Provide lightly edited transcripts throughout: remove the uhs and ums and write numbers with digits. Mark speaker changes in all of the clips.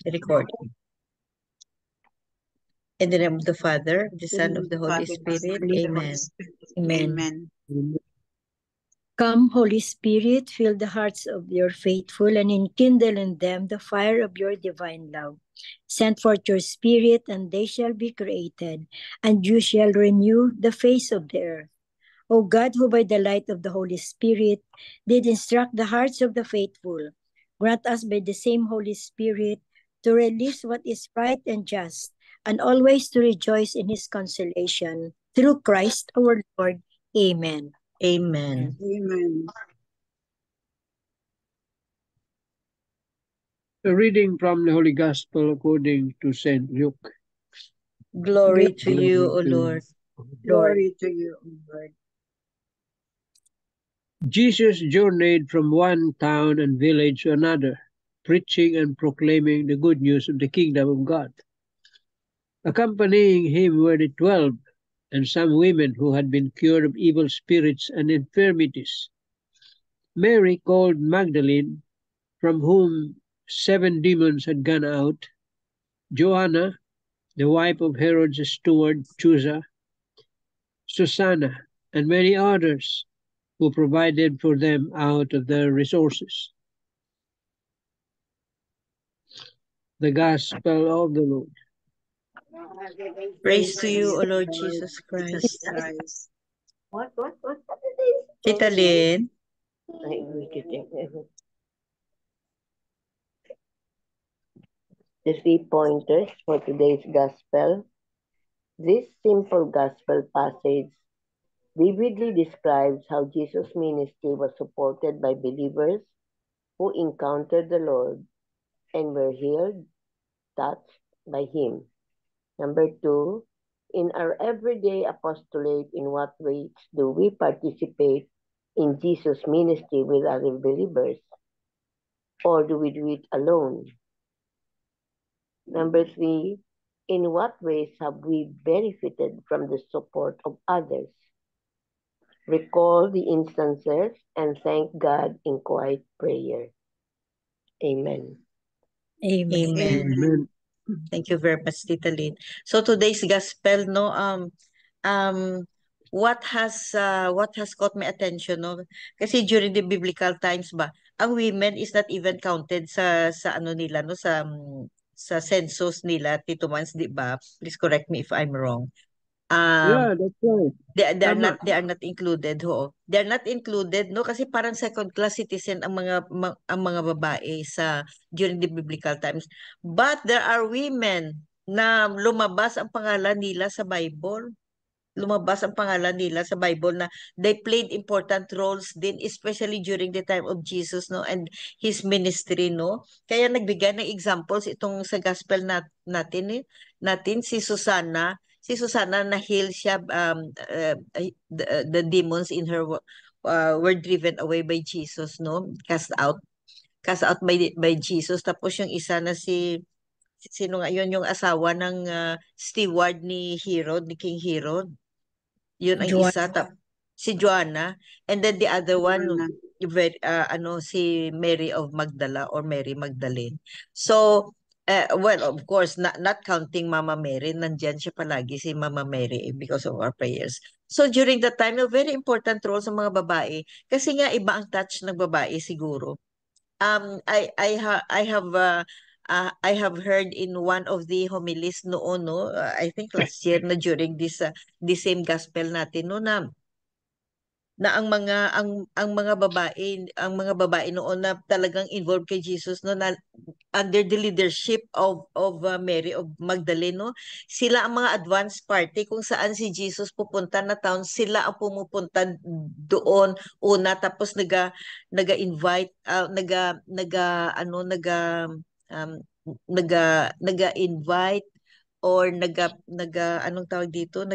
Speaker 1: Record. In the name of the Father, the Son, of the Holy Spirit. Amen.
Speaker 2: Amen.
Speaker 3: Come, Holy Spirit, fill the hearts of your faithful and enkindle in them the fire of your divine love. Send forth your Spirit, and they shall be created, and you shall renew the face of the earth. O God, who by the light of the Holy Spirit did instruct the hearts of the faithful, grant us by the same Holy Spirit to release what is right and just, and always to rejoice in his consolation. Through Christ our Lord. Amen.
Speaker 1: Amen.
Speaker 2: Amen.
Speaker 4: A reading from the Holy Gospel according to St. Luke.
Speaker 1: Glory to you, O Lord.
Speaker 2: Glory to you, O Lord.
Speaker 4: Jesus journeyed from one town and village to another, preaching and proclaiming the good news of the kingdom of God. Accompanying him were the 12, and some women who had been cured of evil spirits and infirmities. Mary, called Magdalene, from whom 7 demons had gone out, Joanna, the wife of Herod's steward Chuza, Susanna, and many others who provided for them out of their resources. The Gospel of the Lord.
Speaker 1: Praise to you, O Lord Jesus Christ.
Speaker 5: What?
Speaker 1: Tita Lynn,
Speaker 5: The 3 pointers for today's gospel. This simple gospel passage vividly describes how Jesus' ministry was supported by believers who encountered the Lord and were healed, touched by him. Number 2, in our everyday apostolate, in what ways do we participate in Jesus' ministry with other believers? Or do we do it alone? Number 3, in what ways have we benefited from the support of others? Recall the instances and thank God in quiet prayer. Amen.
Speaker 1: Amen.
Speaker 4: Amen.
Speaker 1: Thank you very much, Tita Lynn. So today's gospel, no, what has caught my attention, no? Kasi during the biblical times ba, ang women is not even counted sa ano nila, no, sa census nila, Tito Mans, di ba? Please correct me if I'm wrong.
Speaker 4: Yeah, that's right. Tama.
Speaker 1: They are not included, ho. They are not included, no, kasi parang second class citizen ang mga babae during the biblical times. But there are women na lumabas ang pangalan nila sa Bible. Lumabas ang pangalan nila sa Bible na they played important roles din, especially during the time of Jesus, no, and his ministry, no. Kaya nagbigay ng examples itong sa gospel natin si Susana. Si Susana, na heal siya, the demons in her were driven away by Jesus, no, cast out by Jesus. Tapos yung isa na sino nga yun, yung asawa ng steward ni King Herod. Yun ang isa, si Joanna, and then the other one, si Mary of Magdala or Mary Magdalene. So, well, of course, not counting Mama Mary, nandyan siya palagi, si Mama Mary, because of our prayers. So, during that time, a very important role sa mga babae, kasi nga iba ang touch ng babae siguro. I have heard in one of the homilies noon, no, I think last year na during this same gospel natin, no, na ang mga babae noon na talagang involved kay Jesus, no, na under the leadership of Mary of Magdalene, no, sila ang mga advance party kung saan si Jesus pupunta na town, sila ang pumupunta doon una, tapos naga-invite, um, naga-invite or anong tawag dito,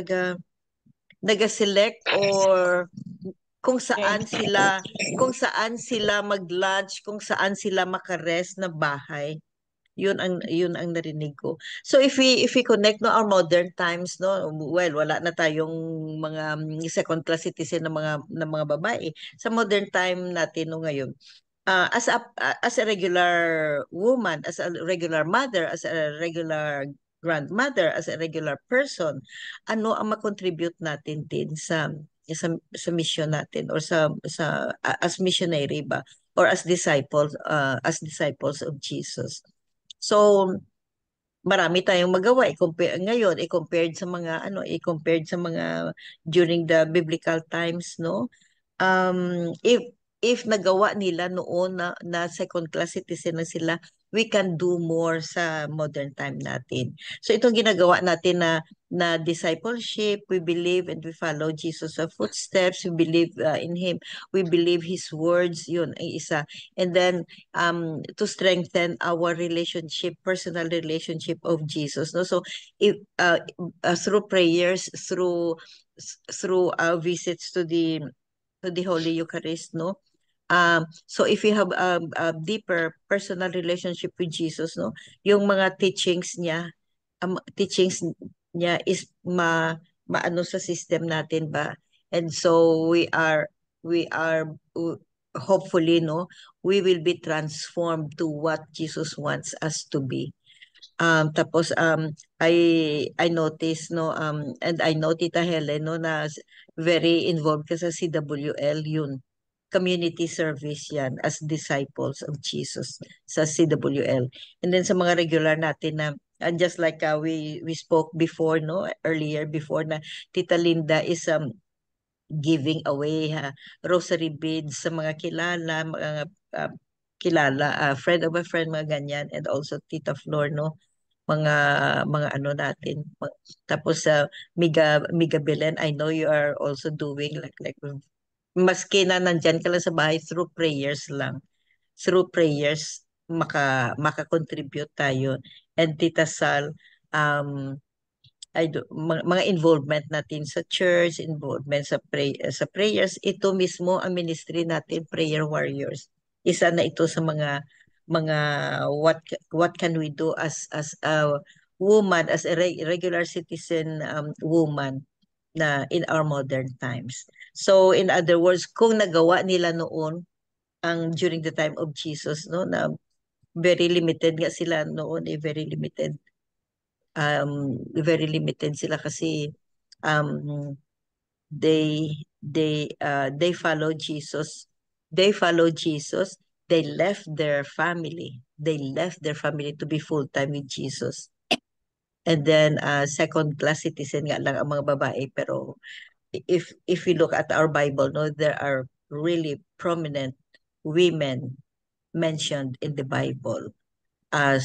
Speaker 1: naga-select, or kung saan sila mag-lunch, kung saan sila makarest na bahay. Yun ang narinig ko. So if we connect, no, our modern times, no, well, wala na tayong mga second class citizen na mga babae sa modern time natin, no, ngayon. as a regular woman, as a regular mother, as a regular grandmother, as a regular person, ano ang makontribute natin din sa mission natin or as missionary ba or as disciples of Jesus. So marami tayong magawa i-compare ngayon i-compared sa mga during the biblical times, no? If nagawa nila noon na second class citizen na sila, we can do more sa modern time natin. So itong ginagawa natin na discipleship, we believe and we follow Jesus' footsteps, we believe in Him, we believe His words, yun ang isa. And then to strengthen our personal relationship of Jesus, no? So if through prayers, through visits to the Holy Eucharist, no? So if you have a deeper personal relationship with Jesus, no, yung mga teachings niya is maano sa system natin ba, and so we are hopefully, no, we will be transformed to what Jesus wants us to be. Tapos I noticed, no, and I know Tita Helen, no, na very involved ka sa CWL, yun community service yan as disciples of Jesus sa CWL. And then sa mga regular natin na and just like we spoke before, no, earlier before, na Tita Linda is giving away rosary beads sa mga kilala, friend of a friend, mga ganyan, and also Tita Flor, no, mga ano natin. Tapos Miga Belen, I know you are also doing like maski na nandyan ka lang sa bahay, through prayers lang. Through prayers, maka-contribute tayo. And Tita Sal, mga involvement natin sa church, involvement sa prayers, ito mismo ang ministry natin, Prayer Warriors. Isa na ito sa mga what can we do as a woman, as a regular citizen woman na in our modern times. So in other words, kung nagawa nila noon ang during the time of Jesus, no, na very limited nga sila noon, very limited sila kasi um they follow Jesus. They follow Jesus. They left their family. They left their family to be full time with Jesus. And then second class citizen nga lang ang mga babae, pero if we look at our Bible, no, there are really prominent women mentioned in the Bible.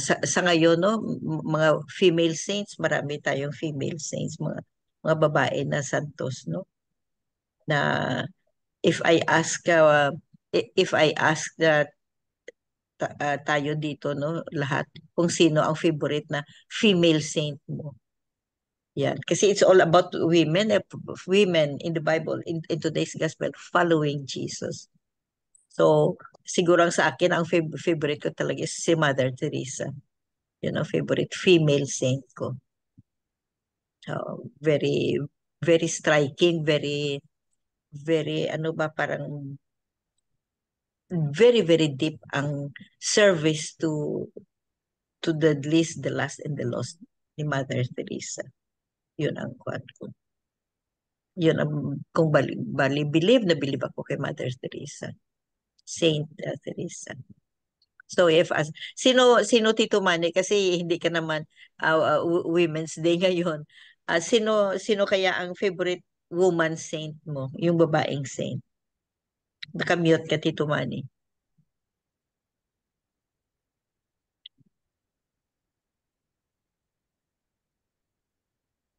Speaker 1: Sa ngayon, no, mga female saints, marami tayong female saints, mga babae na santos, no, na if I ask that tayo dito, no, lahat, kung sino ang favorite na female saint mo. Yan. Kasi it's all about women in the Bible, in today's gospel, following Jesus. So, siguro sa akin, ang favorite ko talaga is si Mother Teresa. Yun ang favorite female saint ko. Very, very striking, very, very, parang very, very deep ang service to the least, the last, and the lost ni Mother Teresa. Yun ang kuwan ko. Yun ang, kung believe ako kay Mother Teresa. Saint Teresa. So sino Tito Manny, kasi hindi ka naman Women's Day ngayon. Sino kaya ang favorite woman saint mo? Yung babaeng saint. Nakamute ka, Tito Manny.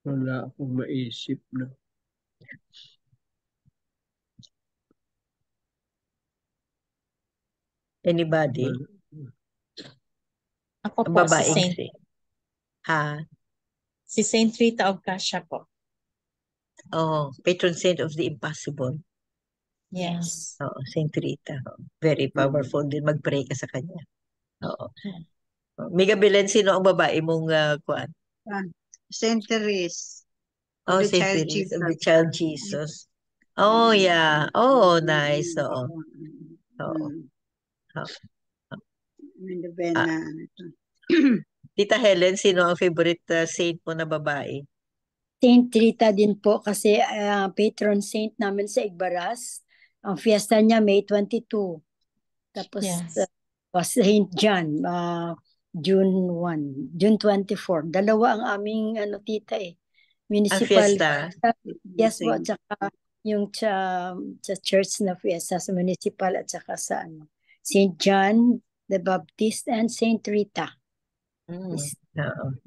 Speaker 4: Wala akong maisip na.
Speaker 1: Anybody?
Speaker 6: Ako po,
Speaker 1: babaeng
Speaker 6: si Saint. Si Saint Rita of Cassia po.
Speaker 1: Oh, patron saint of the impossible.
Speaker 6: Yes.
Speaker 1: Oo, Saint Rita. Very powerful din. Mag-pray ka sa kanya. Oo. Miga Belen, sino ang babae mong kuan?
Speaker 2: Saint Therese.
Speaker 1: Oh, Saint Therese of the Child Jesus. Oh, yeah. Oh, nice. Oo. Oo.
Speaker 2: May novena.
Speaker 1: Tita Helen, sino ang favorite saint mo na babae?
Speaker 3: Saint Rita din po kasi patron saint namin sa Igbaras. Ang fiesta niya May 22. Tapos
Speaker 6: Yes.
Speaker 3: Saint John, June 1, June 24. Dalawa ang aming tita eh.
Speaker 1: Ang
Speaker 3: Municipal.
Speaker 1: fiesta?
Speaker 3: Yes po, at saka yung sa church na fiesta sa municipal at saka sa Saint John the Baptist and Saint Rita.
Speaker 1: Oo,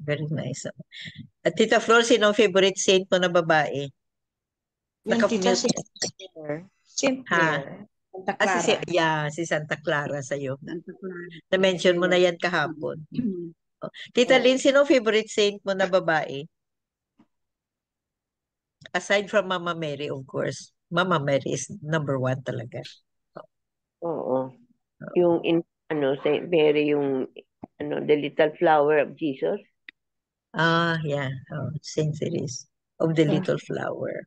Speaker 1: very nice. At Tita Flor, sino ang favorite saint mo na babae?
Speaker 6: Yung tita si
Speaker 1: Nakamute.
Speaker 6: Saint
Speaker 1: Ha?
Speaker 6: Clair. Santa
Speaker 1: Si Santa Clara sa'yo.
Speaker 2: Santa Clara.
Speaker 1: Na-mention mo na yan kahapon. Tita Lynn, sino ang favorite saint mo na babae? Aside from Mama Mary, of course. Mama Mary is number 1 talaga.
Speaker 5: Oo. Yung Saint Mary, yung the little flower of Jesus.
Speaker 1: Yeah. Saint Therese of the Little Flower.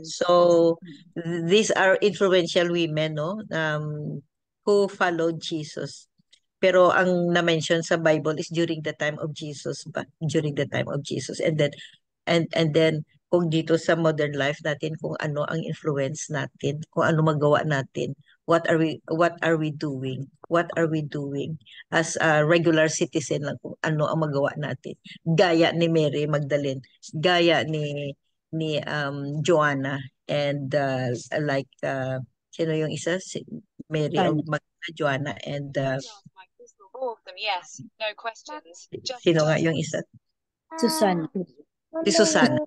Speaker 1: So, these are influential women, no? Who followed Jesus. Pero ang na-mention sa Bible is during the time of Jesus, during the time of Jesus. And then kung dito sa modern life natin, kung ano ang influence natin, kung ano magawa natin, what are we doing? What are we doing as a regular citizen lang, kung ano ang magawa natin? Gaya ni Mary Magdalene, gaya ni Joanna, and sino yung isa? Mary of Magdalene, Joanna, and
Speaker 7: Yes, no questions.
Speaker 1: sino nga yung isa?
Speaker 3: Susan.
Speaker 1: Si Susana.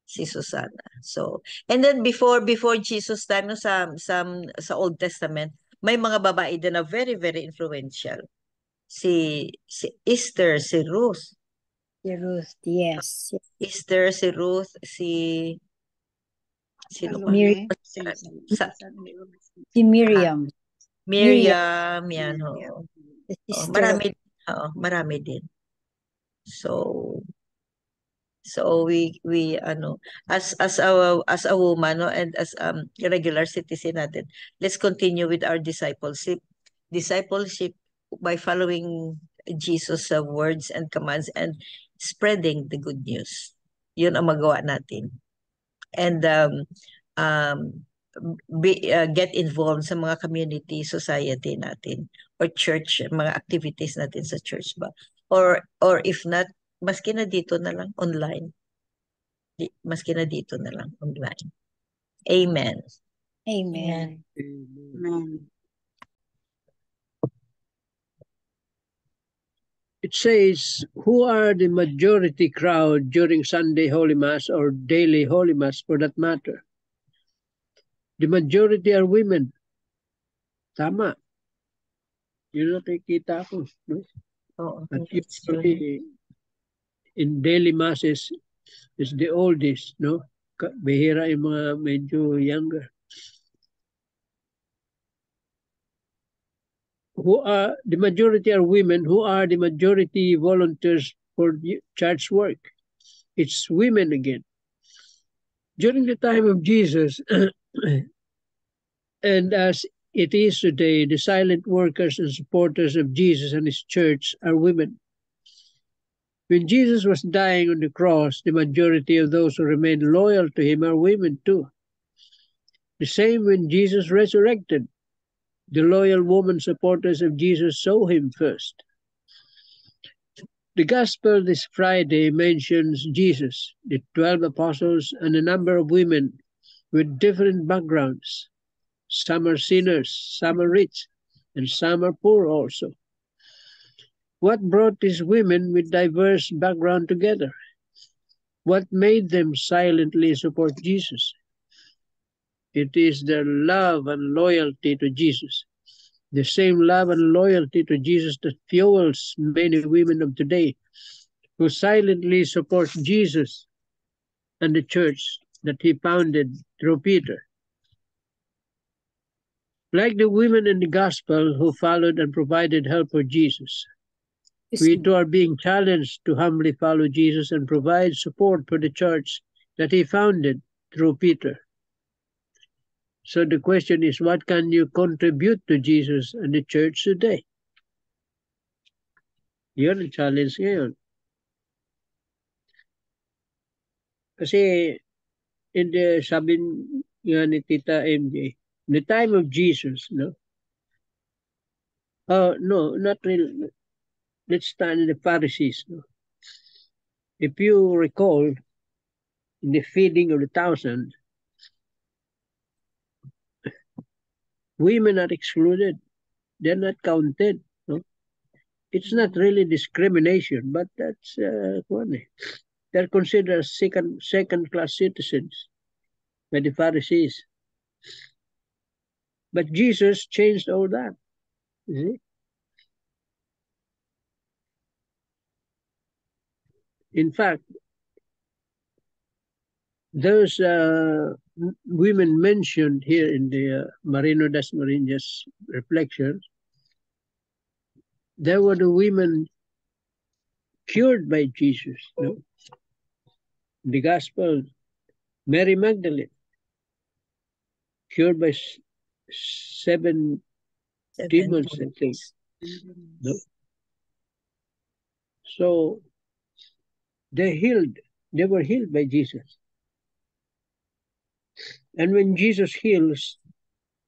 Speaker 1: Si Susana. So, and then before Jesus time, no, sa Old Testament, may mga babae din na very, very influential. Si Esther, si Ruth.
Speaker 3: Si Ruth, yes.
Speaker 1: Esther, si Ruth,
Speaker 3: Miriam. Si Miriam.
Speaker 1: Miriam, yan. Marami din. So we as a woman, no, and as a regular citizen natin, let's continue with our discipleship by following Jesus' words and commands and spreading the good news. Yun ang magawa natin. And get involved sa mga community, society natin, or church, mga activities natin sa church ba, or if not, maski na dito na lang online. Amen.
Speaker 3: Amen.
Speaker 2: Amen.
Speaker 4: It says, who are the majority crowd during Sunday Holy Mass or daily Holy Mass for that matter? The majority are women. Tama. Yun nakikita ko. No? At usually, in daily masses, is the oldest, no? Bihira yung mga medyo younger. The majority are women. Who are the majority volunteers for church work? It's women again. During the time of Jesus, and as it is today, the silent workers and supporters of Jesus and his church are women. When Jesus was dying on the cross, the majority of those who remained loyal to him are women too. The same when Jesus resurrected. The loyal woman supporters of Jesus saw him first. The Gospel this Friday mentions Jesus, the 12 apostles, and a number of women with different backgrounds. Some are sinners, some are rich, and some are poor also. What brought these women with diverse background together? What made them silently support Jesus? It is their love and loyalty to Jesus. The same love and loyalty to Jesus that fuels many women of today who silently support Jesus and the church that he founded through Peter. Like the women in the gospel who followed and provided help for Jesus, we too are being challenged to humbly follow Jesus and provide support for the church that he founded through Peter. So the question is, what can you contribute to Jesus and the church today? Yun ang challenge ngayon. Kasi, sabi nga ni Tita MJ, in the time of Jesus, no? No, not really. Let's stand in the Pharisees. No? If you recall, in the feeding of the 1,000, women are excluded. They're not counted. No? It's not really discrimination, but that's funny. They're considered second-class citizens by the Pharisees. But Jesus changed all that. You see? In fact, those women mentioned here in the Marino Dasmariñas reflections, there were the women cured by Jesus. No? In the Gospel, Mary Magdalene, cured by seven demons, I think. No? So they were healed by Jesus. And when Jesus heals,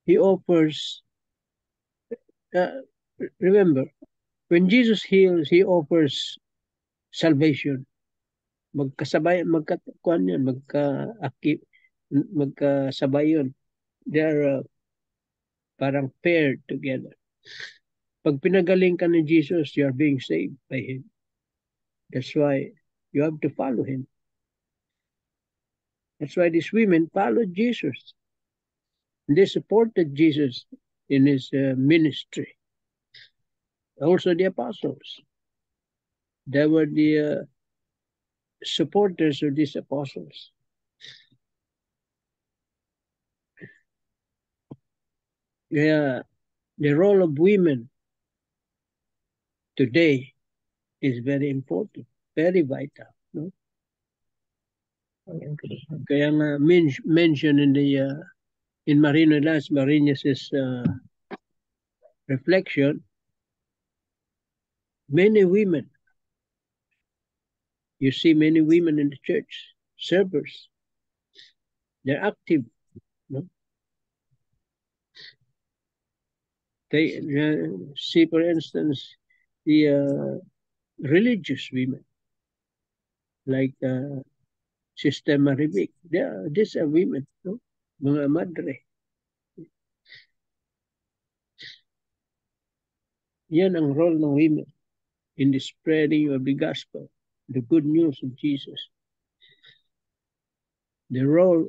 Speaker 4: he offers, remember, when Jesus heals, he offers salvation. Magkasabay yun. They're parang paired together. Pag pinagaling ka ni Jesus, you are being saved by him. That's why you have to follow him. That's why these women followed Jesus. They supported Jesus in his ministry. Also the apostles. They were the supporters of these apostles. The role of women today is very important, very vital. No?
Speaker 1: I agree.
Speaker 4: Kaya nga mentioned in the in Marino Dasmariñas' reflection, many women. You see many women in the church, servers. They're active. No? They see, for instance, the religious women, like Sister Marivic. These are women, no? Mga madre. Yan ang role ng women in the spreading of the gospel, the good news of Jesus. The role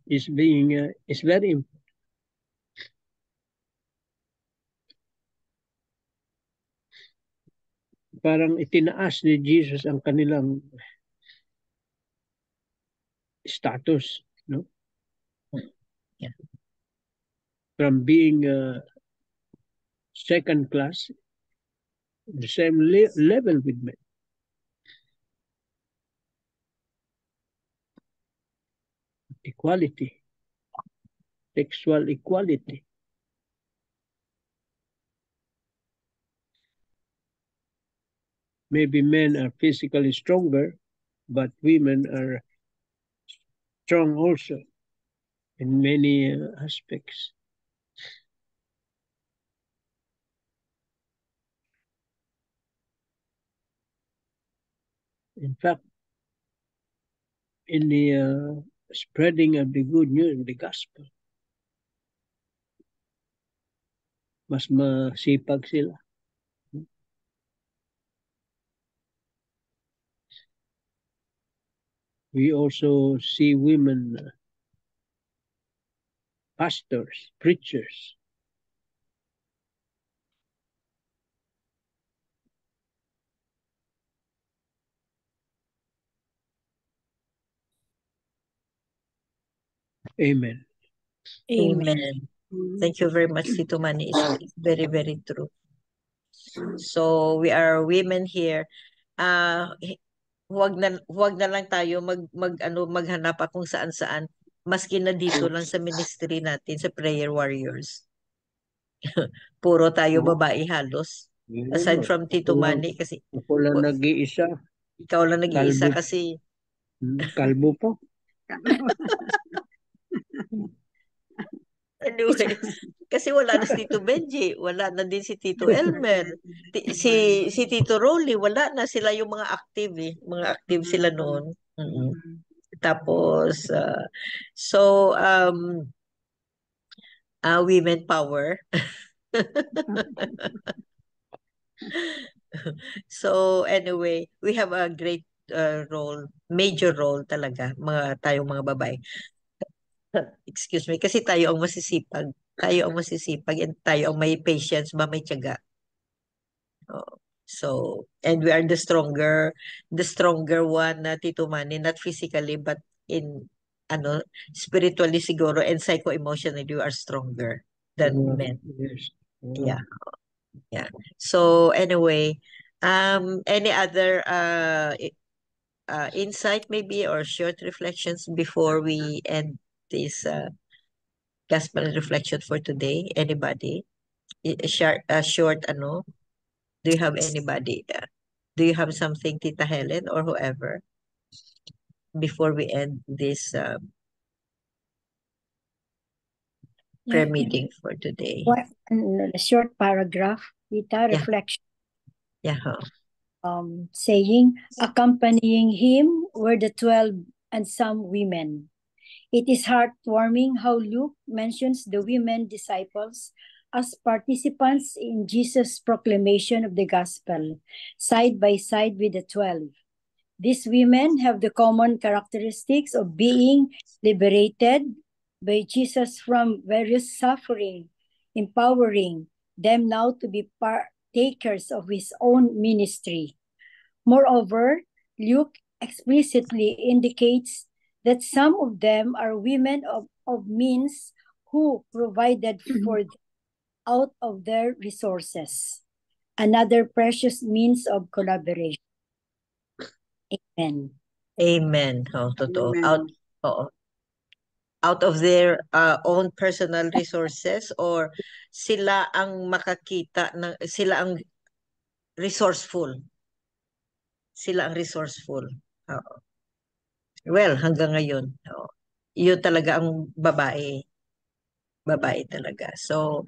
Speaker 4: is very important. Parang itinaas ni Jesus ang kanilang status, no?
Speaker 1: Yeah.
Speaker 4: From being second class, the same level with men. Equality, sexual equality. Maybe men are physically stronger, but women are strong also in many aspects. In fact, in the spreading of the good news of the gospel, mas masipag sila. We also see women pastors, preachers. Amen.
Speaker 1: Amen. Thank you very much, Tito Manny. It's very, very true. So we are women here. Huwag na lang tayo maghanap pa kung saan-saan. Maski na dito lang sa ministry natin, sa Prayer Warriors. Puro tayo babae halos. Aside from Tito Manny, kasi
Speaker 4: Ako lang nag-iisa.
Speaker 1: ikaw lang nag-iisa
Speaker 4: Kalbo.
Speaker 1: kasi
Speaker 4: Kalbo po.
Speaker 1: anyway, kasi wala na si Tito Benji, wala na din si Tito Elmer, si Tito Rolly, wala na sila yung mga active mga active sila noon. Tapos so women power. So anyway, we have a great role, major role talaga, tayong mga babae. Excuse me, kasi tayo ang masisipag. Tayo ang masisipag and tayo ang may patience ba, may tiyaga. So, and we are the stronger one na Tito Manny, not physically but in spiritually siguro and psycho-emotionally we are stronger than men.
Speaker 4: Yes.
Speaker 1: Yeah. Yeah. So anyway, any other insight maybe or short reflections before we end this gospel reflection for today? Anybody? Short do you have anybody? Do you have something, Tita Helen or whoever, before we end this prayer meeting for today?
Speaker 3: A short paragraph, Tita,
Speaker 1: Yeah.
Speaker 3: reflection.
Speaker 1: Yeah.
Speaker 3: Saying, accompanying him were the 12 and some women. It is heartwarming how Luke mentions the women disciples as participants in Jesus' proclamation of the gospel, side by side with the 12. These women have the common characteristics of being liberated by Jesus from various suffering, empowering them now to be partakers of his own ministry. Moreover, Luke explicitly indicates that some of them are women of means who provided for them out of their resources. Another precious means of collaboration. Amen.
Speaker 1: Amen. Totoo. Out of their own personal resources, or sila ang makakita ng, sila ang resourceful. Sila ang resourceful. Well, hanggang ngayon, yun talaga ang babae. Babae talaga. So,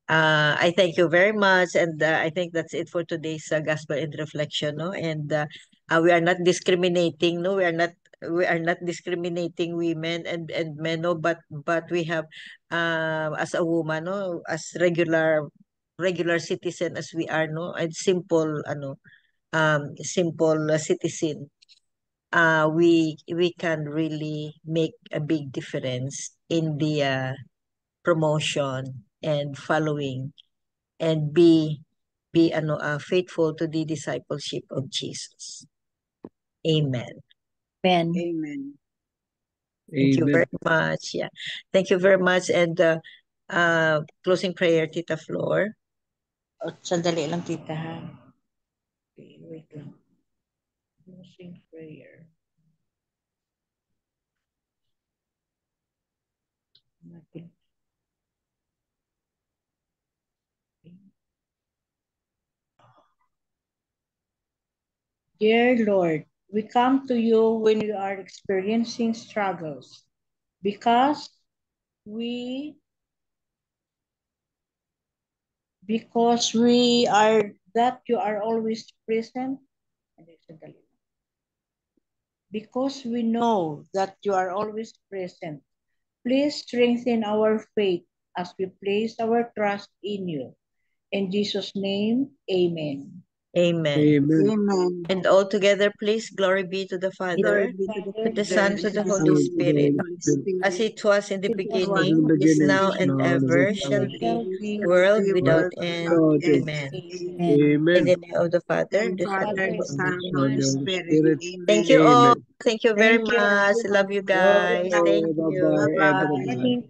Speaker 1: I thank you very much, and I think that's it for today's gospel and reflection, no? And we are not discriminating, no? We are not discriminating women and men, no? But we have, as a woman, no, as regular citizen as we are, no, and simple citizen, we can really make a big difference in the promotion and following and be faithful to the discipleship of Jesus. Amen.
Speaker 3: Amen.
Speaker 2: Amen.
Speaker 1: Thank you very much. Yeah. Thank you very much. And closing prayer, Tita Flor.
Speaker 6: Sandali lang, Tita, ha? Okay, wait lang. Closing prayer. Dear Lord, we come to you when we are experiencing struggles because we are that you are always present. Because we know that you are always present, please strengthen our faith as we place our trust in you. In Jesus' name, amen.
Speaker 1: Amen.
Speaker 2: Amen.
Speaker 1: And all together, please, glory be to the Father, to the Son, to the Holy Spirit, as it was in the beginning, is now, and ever shall be, world without end. Amen. In the name of the Father, the Son, and the Holy Spirit. Thank you all. Thank you very much. Love you guys. Thank you.
Speaker 2: Bye-bye.